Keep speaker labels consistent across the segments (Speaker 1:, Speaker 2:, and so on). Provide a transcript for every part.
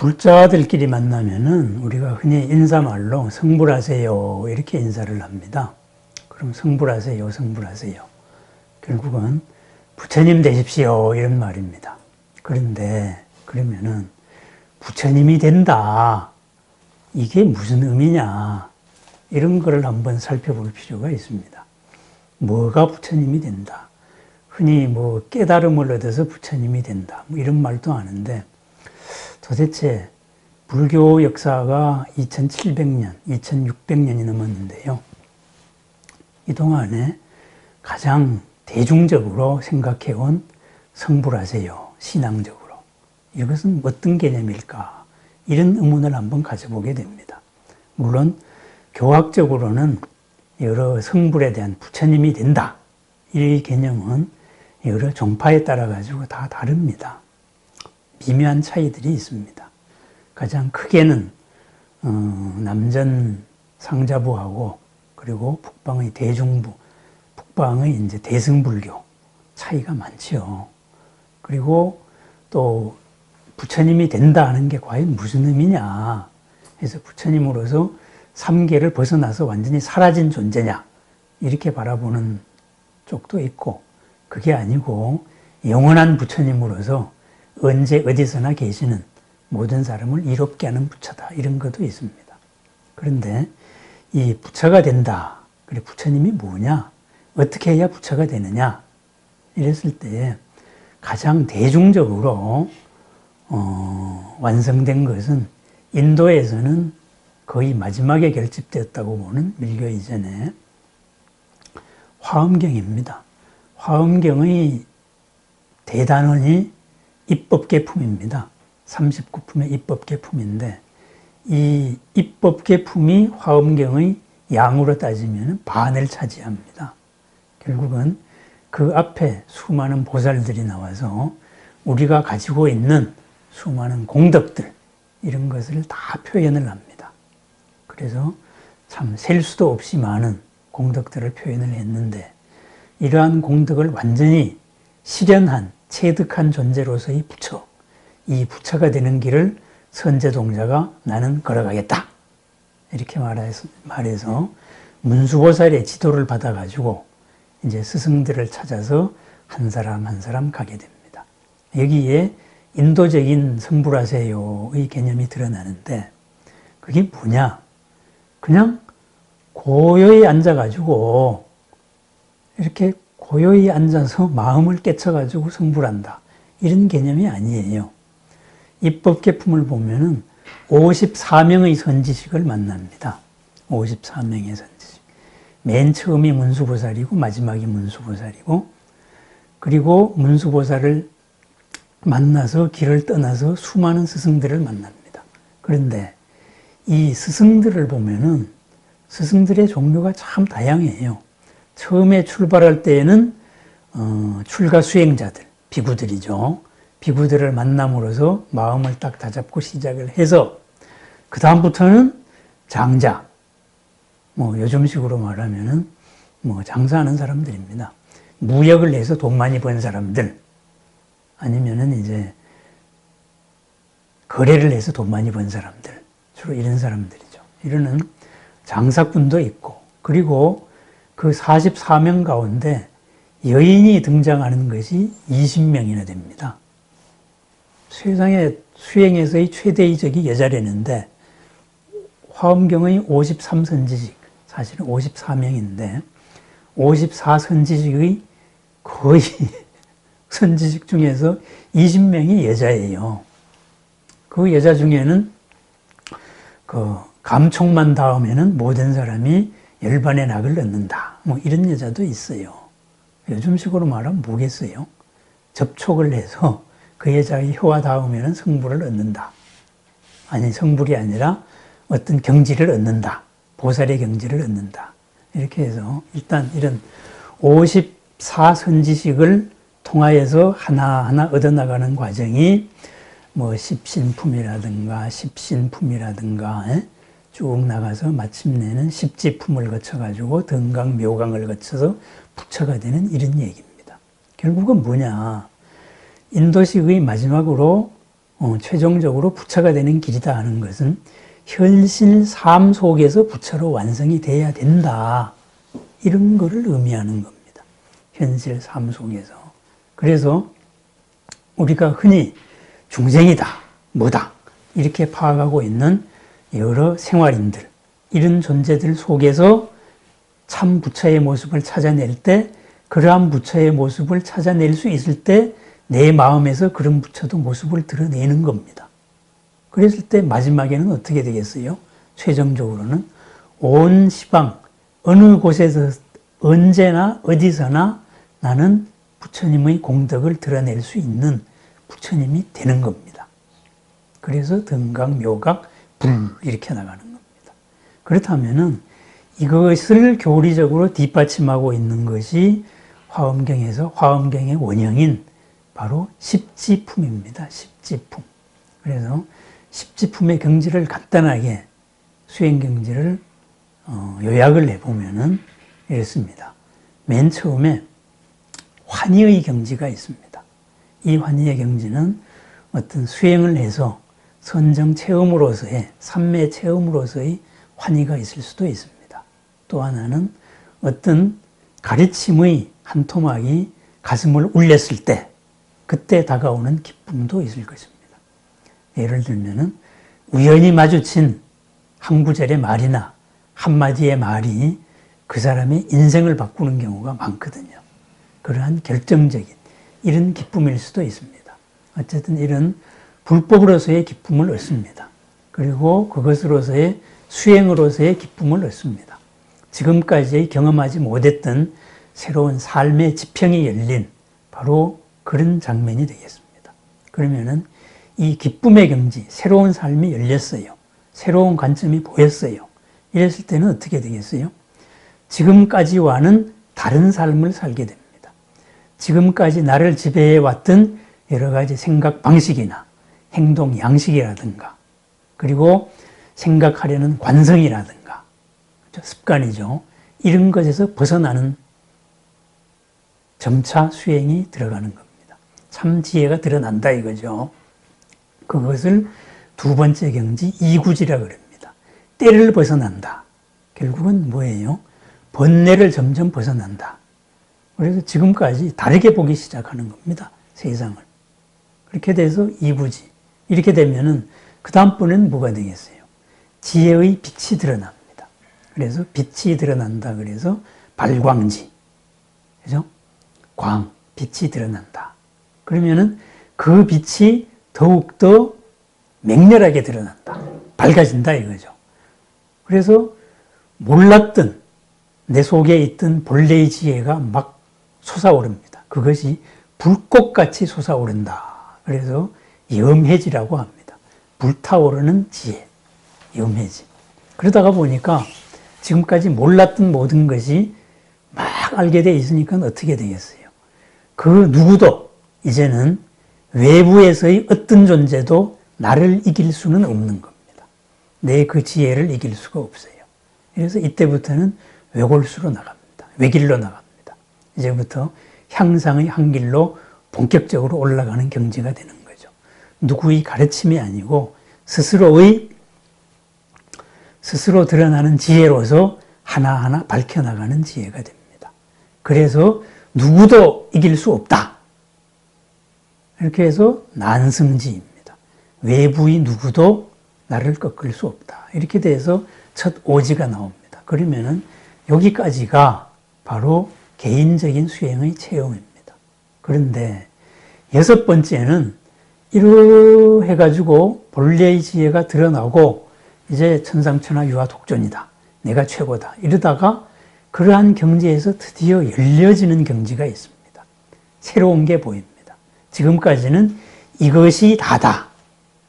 Speaker 1: 불자들끼리 만나면은 우리가 흔히 인사말로 성불하세요 이렇게 인사를 합니다. 그럼 성불하세요, 성불하세요. 결국은 부처님 되십시오 이런 말입니다. 그런데 그러면은 부처님이 된다 이게 무슨 의미냐 이런 거를 한번 살펴볼 필요가 있습니다. 뭐가 부처님이 된다. 흔히 뭐 깨달음을 얻어서 부처님이 된다 뭐 이런 말도 하는데 도대체 불교 역사가 2700년, 2600년이 넘었는데요. 이 동안에 가장 대중적으로 생각해온 성불하세요, 신앙적으로. 이것은 어떤 개념일까? 이런 의문을 한번 가져보게 됩니다. 물론 교학적으로는 여러 성불에 대한 부처님이 된다. 이 개념은 여러 종파에 따라 가지고 다 다릅니다. 미묘한 차이들이 있습니다. 가장 크게는 남전 상자부하고 그리고 북방의 대중부, 북방의 이제 대승불교 차이가 많지요. 그리고 또 부처님이 된다 하는 게 과연 무슨 의미냐? 그래서 부처님으로서 삼계를 벗어나서 완전히 사라진 존재냐? 이렇게 바라보는 쪽도 있고 그게 아니고 영원한 부처님으로서 언제 어디서나 계시는 모든 사람을 이롭게 하는 부처다 이런 것도 있습니다. 그런데 이 부처가 된다. 그래 부처님이 뭐냐? 어떻게 해야 부처가 되느냐? 이랬을 때 가장 대중적으로 완성된 것은 인도에서는 거의 마지막에 결집되었다고 보는 밀교 이전에 화엄경입니다. 화엄경의 대단원이 입법계품입니다. 39품의 입법계품인데 이 입법계품이 화엄경의 양으로 따지면 반을 차지합니다. 결국은 그 앞에 수많은 보살들이 나와서 우리가 가지고 있는 수많은 공덕들 이런 것을 다 표현을 합니다. 그래서 참 셀 수도 없이 많은 공덕들을 표현을 했는데 이러한 공덕을 완전히 실현한 체득한 존재로서의 부처, 이 부처가 되는 길을 선제동자가 나는 걸어가겠다. 이렇게 말해서 문수보살의 지도를 받아가지고 이제 스승들을 찾아서 한 사람 한 사람 가게 됩니다. 여기에 인도적인 성불하세요의 개념이 드러나는데 그게 뭐냐? 그냥 고요히 앉아가지고 이렇게 고요히 앉아서 마음을 깨쳐가지고 성불한다. 이런 개념이 아니에요. 입법계품을 보면은 54명의 선지식을 만납니다. 54명의 선지식. 맨 처음이 문수보살이고 마지막이 문수보살이고 그리고 문수보살을 만나서 길을 떠나서 수많은 스승들을 만납니다. 그런데 이 스승들을 보면은 스승들의 종류가 참 다양해요. 처음에 출발할 때에는 출가 수행자들, 비구들이죠. 비구들을 만남으로써 마음을 딱 다잡고 시작을 해서 그 다음부터는 장자, 뭐 요즘식으로 말하면은 뭐 장사하는 사람들입니다. 무역을 해서 돈 많이 번 사람들, 아니면은 이제 거래를 해서 돈 많이 번 사람들, 주로 이런 사람들이죠. 이러는 장사꾼도 있고, 그리고 그 44명 가운데 여인이 등장하는 것이 20명이나 됩니다. 세상에 수행에서의 최대의적이 여자라는데 화엄경의 53선지식, 사실은 54명인데 54선지식의 거의 선지식 중에서 20명이 여자예요. 그 여자 중에는 그 감촉만 닿으면은 모든 사람이 열반의 낙을 얻는다. 뭐 이런 여자도 있어요. 요즘식으로 말하면 뭐겠어요? 접촉을 해서 그 여자의 혀와 닿으면 성불을 얻는다. 아니 성불이 아니라 어떤 경지를 얻는다. 보살의 경지를 얻는다. 이렇게 해서 일단 이런 54선지식을 통하여서 하나하나 얻어나가는 과정이 뭐 십신품이라든가 십신품이라든가 쭉 나가서 마침내는 십지품을 거쳐가지고 등강, 묘강을 거쳐서 부처가 되는 이런 얘기입니다. 결국은 뭐냐? 인도식의 마지막으로 최종적으로 부처가 되는 길이다 하는 것은 현실 삶 속에서 부처로 완성이 돼야 된다. 이런 거를 의미하는 겁니다. 현실 삶 속에서. 그래서 우리가 흔히 중생이다, 뭐다 이렇게 파악하고 있는 여러 생활인들, 이런 존재들 속에서 참 부처의 모습을 찾아낼 때, 그러한 부처의 모습을 찾아낼 수 있을 때 내 마음에서 그런 부처도 모습을 드러내는 겁니다. 그랬을 때 마지막에는 어떻게 되겠어요? 최종적으로는 온 시방 어느 곳에서 언제나 어디서나 나는 부처님의 공덕을 드러낼 수 있는 부처님이 되는 겁니다. 그래서 등각, 묘각, 불 이렇게 나가는 겁니다. 그렇다면은 이것을 교리적으로 뒷받침하고 있는 것이 화엄경에서 화엄경의 원형인 바로 십지품입니다. 십지품. 그래서 십지품의 경지를 간단하게 수행 경지를 요약을 해보면은 이렇습니다. 맨 처음에 환희의 경지가 있습니다. 이 환희의 경지는 어떤 수행을 해서 선정 체험으로서의 삼매 체험으로서의 환희가 있을 수도 있습니다. 또 하나는 어떤 가르침의 한 토막이 가슴을 울렸을 때 그때 다가오는 기쁨도 있을 것입니다. 예를 들면은 우연히 마주친 한 구절의 말이나 한마디의 말이 그 사람의 인생을 바꾸는 경우가 많거든요. 그러한 결정적인 이런 기쁨일 수도 있습니다. 어쨌든 이런 불법으로서의 기쁨을 얻습니다. 그리고 그것으로서의 수행으로서의 기쁨을 얻습니다. 지금까지 경험하지 못했던 새로운 삶의 지평이 열린 바로 그런 장면이 되겠습니다. 그러면은 이 기쁨의 경지, 새로운 삶이 열렸어요. 새로운 관점이 보였어요. 이랬을 때는 어떻게 되겠어요? 지금까지와는 다른 삶을 살게 됩니다. 지금까지 나를 지배해왔던 여러 가지 생각 방식이나 행동 양식이라든가, 그리고 생각하려는 관성이라든가, 습관이죠. 이런 것에서 벗어나는 점차 수행이 들어가는 겁니다. 참 지혜가 드러난다 이거죠. 그것을 두 번째 경지 이구지라고 그럽니다. 때를 벗어난다. 결국은 뭐예요? 번뇌를 점점 벗어난다. 그래서 지금까지 다르게 보기 시작하는 겁니다. 세상을. 그렇게 돼서 이구지. 이렇게 되면은 그 다음번에는 뭐가 되겠어요? 지혜의 빛이 드러납니다. 그래서 빛이 드러난다. 그래서 발광지. 그죠? 광, 빛이 드러난다. 그러면은 그 빛이 더욱더 맹렬하게 드러난다. 밝아진다 이거죠. 그래서 몰랐던 내 속에 있던 본래의 지혜가 막 솟아오릅니다. 그것이 불꽃같이 솟아오른다. 그래서 염해지라고 합니다. 불타오르는 지혜, 염해지. 그러다가 보니까 지금까지 몰랐던 모든 것이 막 알게 돼 있으니까 어떻게 되겠어요? 그 누구도 이제는 외부에서의 어떤 존재도 나를 이길 수는 없는 겁니다. 내 그 지혜를 이길 수가 없어요. 그래서 이때부터는 외골수로 나갑니다. 외길로 나갑니다. 이제부터 향상의 한 길로 본격적으로 올라가는 경지가 되는 거죠. 누구의 가르침이 아니고 스스로 드러나는 지혜로서 하나하나 밝혀나가는 지혜가 됩니다. 그래서 누구도 이길 수 없다. 이렇게 해서 난승지입니다. 외부의 누구도 나를 꺾을 수 없다. 이렇게 돼서 첫 오지가 나옵니다. 그러면은 여기까지가 바로 개인적인 수행의 체험입니다. 그런데 여섯 번째는 이러해가지고 본래의 지혜가 드러나고 이제 천상천하 유아 독존이다. 내가 최고다. 이러다가 그러한 경지에서 드디어 열려지는 경지가 있습니다. 새로운 게 보입니다. 지금까지는 이것이 다다.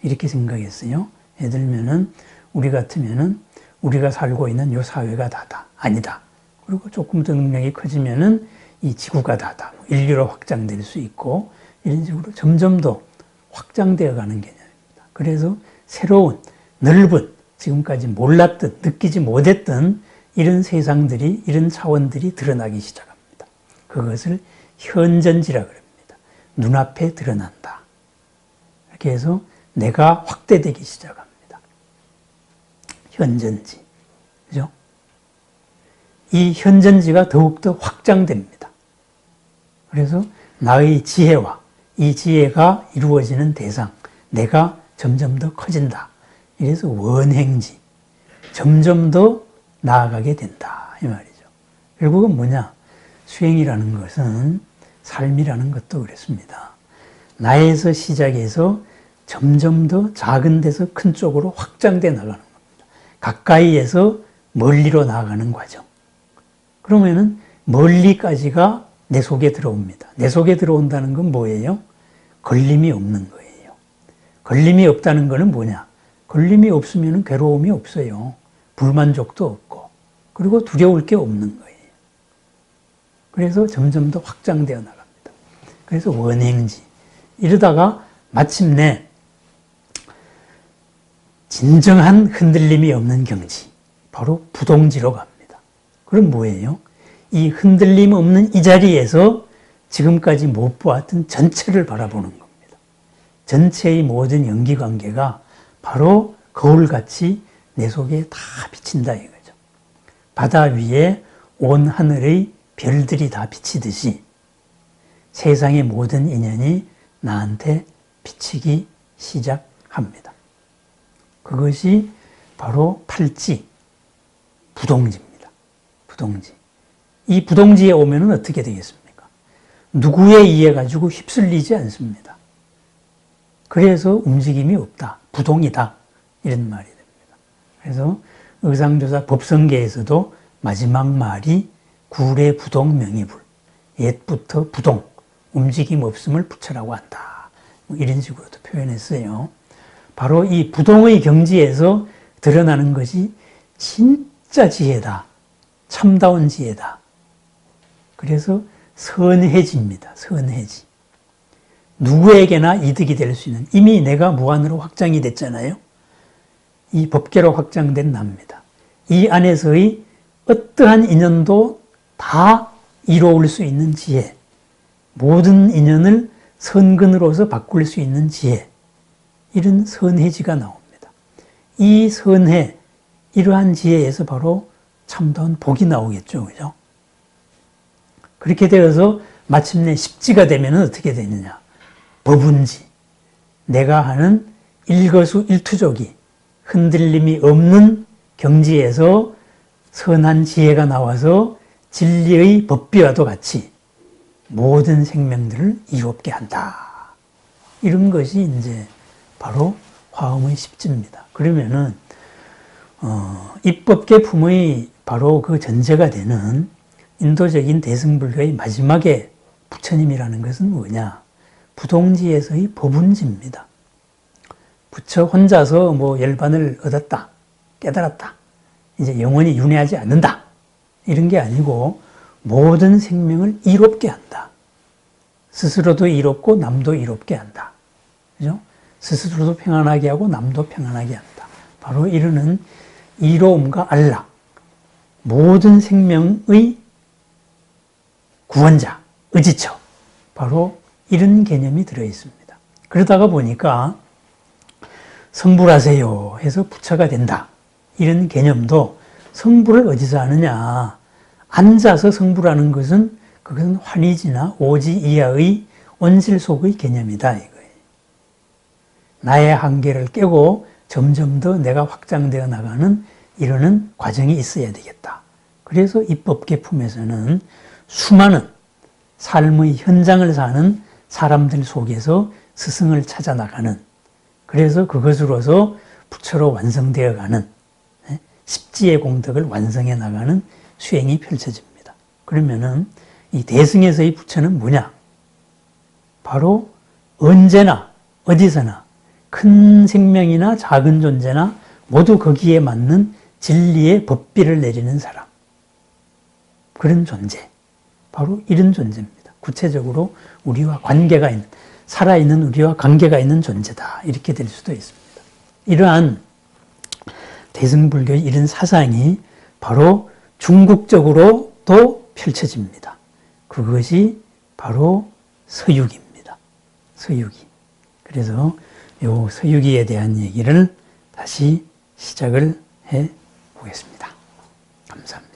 Speaker 1: 이렇게 생각했어요. 예를 들면은 우리 같으면은 우리가 살고 있는 이 사회가 다다. 아니다. 그리고 조금 더 능력이 커지면은 이 지구가 다다. 인류로 확장될 수 있고 이런 식으로 점점 더 확장되어 가는 개념입니다. 그래서 새로운 넓은 지금까지 몰랐던 느끼지 못했던 이런 세상들이 이런 차원들이 드러나기 시작합니다. 그것을 현전지라고 합니다. 눈앞에 드러난다. 이렇게 해서 내가 확대되기 시작합니다. 현전지. 그죠? 이 현전지가 더욱더 확장됩니다. 그래서 나의 지혜와 이 지혜가 이루어지는 대상, 내가 점점 더 커진다. 이래서 원행지, 점점 더 나아가게 된다. 이 말이죠. 결국은 뭐냐? 수행이라는 것은 삶이라는 것도 그렇습니다. 나에서 시작해서 점점 더 작은 데서 큰 쪽으로 확장돼 나가는 겁니다. 가까이에서 멀리로 나아가는 과정. 그러면은 멀리까지가 내 속에 들어옵니다. 내 속에 들어온다는 건 뭐예요? 걸림이 없는 거예요. 걸림이 없다는 거는 뭐냐? 걸림이 없으면 괴로움이 없어요. 불만족도 없고, 그리고 두려울 게 없는 거예요. 그래서 점점 더 확장되어 나갑니다. 그래서 원행지. 이러다가 마침내 진정한 흔들림이 없는 경지, 바로 부동지로 갑니다. 그럼 뭐예요? 이 흔들림 없는 이 자리에서 지금까지 못 보았던 전체를 바라보는 겁니다. 전체의 모든 연기관계가 바로 거울같이 내 속에 다 비친다 이거죠. 바다 위에 온 하늘의 별들이 다 비치듯이 세상의 모든 인연이 나한테 비치기 시작합니다. 그것이 바로 팔지, 부동지입니다. 부동지. 이 부동지에 오면은 어떻게 되겠습니까? 누구에 의해 가지고 휩쓸리지 않습니다. 그래서 움직임이 없다. 부동이다. 이런 말이 됩니다. 그래서 의상조사 법성계에서도 마지막 말이 구례 부동 명의불. 옛부터 부동, 움직임 없음을 부처라고 한다. 이런 식으로도 표현했어요. 바로 이 부동의 경지에서 드러나는 것이 진짜 지혜다. 참다운 지혜다. 그래서 선해지입니다. 선해지. 누구에게나 이득이 될 수 있는, 이미 내가 무한으로 확장이 됐잖아요. 이 법계로 확장된 나입니다. 이 안에서의 어떠한 인연도 다 이로울 수 있는 지혜, 모든 인연을 선근으로서 바꿀 수 있는 지혜, 이런 선해지가 나옵니다. 이 선해, 이러한 지혜에서 바로 참다운 복이 나오겠죠. 그죠? 그렇게 되어서 마침내 십지가 되면 어떻게 되느냐? 법운지. 내가 하는 일거수일투족이 흔들림이 없는 경지에서 선한 지혜가 나와서 진리의 법비와도 같이 모든 생명들을 이롭게 한다. 이런 것이 이제 바로 화엄의 십지입니다. 그러면은 입법계 품의 바로 그 전제가 되는 인도적인 대승불교의 마지막에 부처님이라는 것은 뭐냐? 부동지에서의 법운지입니다. 부처 혼자서 뭐 열반을 얻었다, 깨달았다, 이제 영원히 윤회하지 않는다, 이런 게 아니고 모든 생명을 이롭게 한다. 스스로도 이롭고 남도 이롭게 한다. 그죠? 스스로도 평안하게 하고 남도 평안하게 한다. 바로 이르는 이로움과 안락, 모든 생명의 구원자, 의지처, 바로 이런 개념이 들어있습니다. 그러다가 보니까 성불하세요 해서 부처가 된다. 이런 개념도 성불을 어디서 하느냐? 앉아서 성불하는 것은 그것은 환희지나 오지 이하의 원실 속의 개념이다 이거예요. 나의 한계를 깨고 점점 더 내가 확장되어 나가는 이러는 과정이 있어야 되겠다. 그래서 입법계 품에서는 수많은 삶의 현장을 사는 사람들 속에서 스승을 찾아 나가는, 그래서 그것으로서 부처로 완성되어 가는 십지의 공덕을 완성해 나가는 수행이 펼쳐집니다. 그러면은 이 대승에서의 부처는 뭐냐? 바로 언제나 어디서나 큰 생명이나 작은 존재나 모두 거기에 맞는 진리의 법비를 내리는 사람, 그런 존재, 바로 이런 존재입니다. 구체적으로 우리와 관계가 있는, 살아있는 우리와 관계가 있는 존재다, 이렇게 될 수도 있습니다. 이러한 대승불교의 이런 사상이 바로 중국적으로도 펼쳐집니다. 그것이 바로 서육입니다. 서육이. 그래서 요 서유기에 대한 얘기를 다시 시작을 해 보겠습니다. 감사합니다.